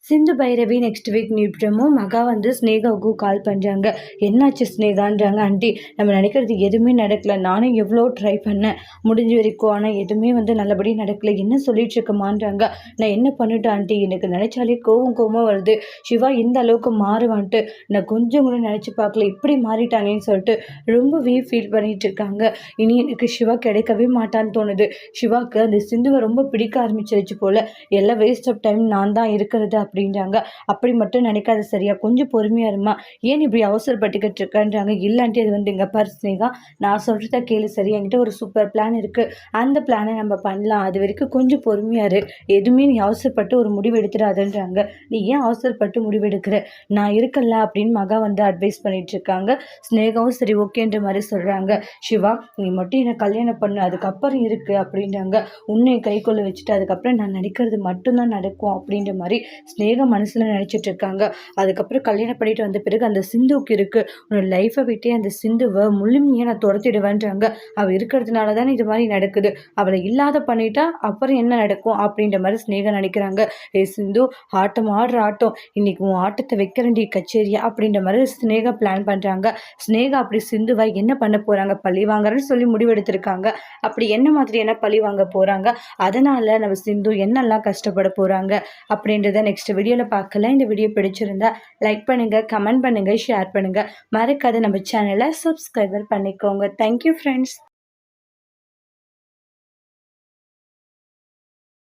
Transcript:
Sindhu Bhairavi next week நியூட்ரமும் மகா வந்து ஸ்னேகாவுக்கும் கால் பண்ணுறாங்க. என்னாச்சு ஸ்னேகான்றாங்க. ஆண்டி நம்ம நினைக்கிறது எதுவுமே நடக்கல. நானும் எவ்வளோ ட்ரை பண்ணேன் முடிஞ்ச வரைக்கும். ஆனால் எதுவுமே வந்து நல்லபடியாக நடக்கல. என்ன சொல்லிட்டு இருக்கமான்றாங்க. நான் என்ன பண்ணிட்டேன் ஆண்டி, எனக்கு நினைச்சாலே கோவமாக வருது. சிவா இந்த அளவுக்கு மாறுவான்ட்டு நான் கொஞ்சம் கூட நினச்சி பார்க்கல. இப்படி மாறிட்டானேன்னு சொல்லிட்டு ரொம்பவே ஃபீல் பண்ணிட்டு இருக்காங்க. இனி எனக்கு சிவா கிடைக்கவே மாட்டான்னு தோணுது. சிவாவுக்கு அந்த சிந்துவை ரொம்ப பிடிக்க ஆரம்பிச்சிருச்சு போல. எல்லாம் வேஸ்ட் ஆஃப் டைம் நான் தான் இருக்கிறது அப்படின்றாங்க. அப்படி மட்டும் நினைக்காத சரியா, கொஞ்சம் பொறுமையா இருமா, ஏன் இப்படி அவசரப்பட்டுக்கிட்டு இருக்கன்றாங்க. இல்லாண்டி அது வந்து இங்க பாரு ஸ்னேகா, நான் சொல்றத கேளு சரியா, என்கிட்ட ஒரு சூப்பர் பிளான் இருக்கு. அந்த பிளானை நம்ம பண்ணலாம். அது வரைக்கும் கொஞ்சம் பொறுமையா இரு. எதுவுமே நீ அவசரப்பட்டு ஒரு முடிவு எடுத்துடாதுன்றாங்க. நீ ஏன் அவசரப்பட்டு முடிவெடுக்கிற, நான் இருக்கல அப்படின்னு மகா வந்து அட்வைஸ் பண்ணிட்டு இருக்காங்க. ஸ்னேகாவும் சரி ஓகேன்ற மாதிரி சொல்றாங்க. சிவா நீ மட்டும் என்னை கல்யாணம் பண்ணு, அதுக்கப்புறம் இருக்கு அப்படின்றாங்க. உன்னை கைக்குள்ள வச்சுட்டு அதுக்கப்புறம் நான் நினைக்கிறது மட்டும்தான் நடக்கும் அப்படின்ற மாதிரி ஸ்னேகா மனசுல நினைச்சிட்டு இருக்காங்க. அதுக்கப்புறம் கல்யாணம் பண்ணிட்டு வந்த பிறகு அந்த சிந்துவுக்கு இருக்கு, உன்னோட லைஃபை விட்டே அந்த சிந்துவை முழுமையா நான் துரத்திடுவேன்றாங்க. அவள் இருக்கிறதுனால தானே இது மாதிரி நடக்குது. அவளை இல்லாத பண்ணிட்டா அப்புறம் என்ன நடக்கும் அப்படின்ற மாதிரி ஸ்னேகா நினைக்கிறாங்க. ஏ சிந்து, ஆட்டம் ஆடுற ஆட்டம், இன்னைக்கு உன் ஆட்டத்தை வைக்கிறண்டி கச்சேரியா அப்படின்ற மாதிரி ஸ்னேகா பிளான் பண்றாங்க. ஸ்னேகா அப்படி சிந்துவை என்ன பண்ண போறாங்க, பழி வாங்குறேன்னு சொல்லி முடிவெடுத்திருக்காங்க. அப்படி என்ன மாதிரியான பழி வாங்க போறாங்க, அதனால நம்ம சிந்து என்னெல்லாம் கஷ்டப்பட போறாங்க அப்படின்றத நெக்ஸ்ட் வீடியோவில் பார்க்கலாம். இந்த வீடியோ பிடிச்சிருந்தா லைக் பண்ணுங்க, கமெண்ட் பண்ணுங்க, ஷேர் பண்ணுங்க. மறக்காத நம்ம சேனலை சப்ஸ்கிரைபர் பண்ணிக்கோங்க. Thank you friends.